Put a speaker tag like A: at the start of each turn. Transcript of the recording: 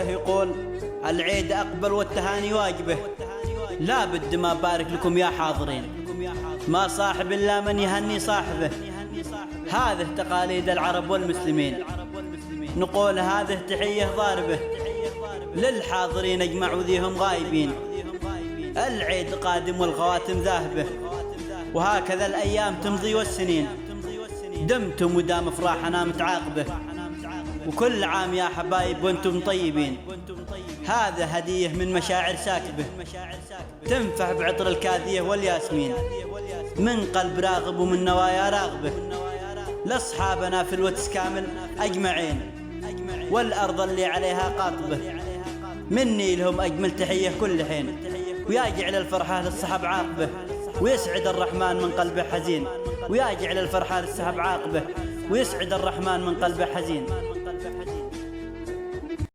A: يقول العيد أقبل والتهاني واجبه، لا بد ما بارك لكم يا حاضرين، ما صاحب إلا من يهني صاحبه. هذه تقاليد العرب والمسلمين، نقول هذه تحية ضاربه للحاضرين اجمع وذيهم غايبين. العيد قادم والخواتم ذاهبه، وهكذا الأيام تمضي والسنين، دمتم ودام افراحنا متعاقبه، وكل عام يا حبايب وانتم طيبين. هذا هدية من مشاعر ساكبه، تنفح بعطر الكاذية والياسمين، من قلب راغب ومن نوايا راغبه، لأصحابنا في الوتس كامل أجمعين، والأرض اللي عليها قاطبه، مني لهم أجمل تحية كل حين، ويجعل الفرحة للصحب عاقبه، ويسعد الرحمن من قلبه حزين، ويجعل الفرحة للصحب عاقبه، ويسعد الرحمن من قلبه حزين.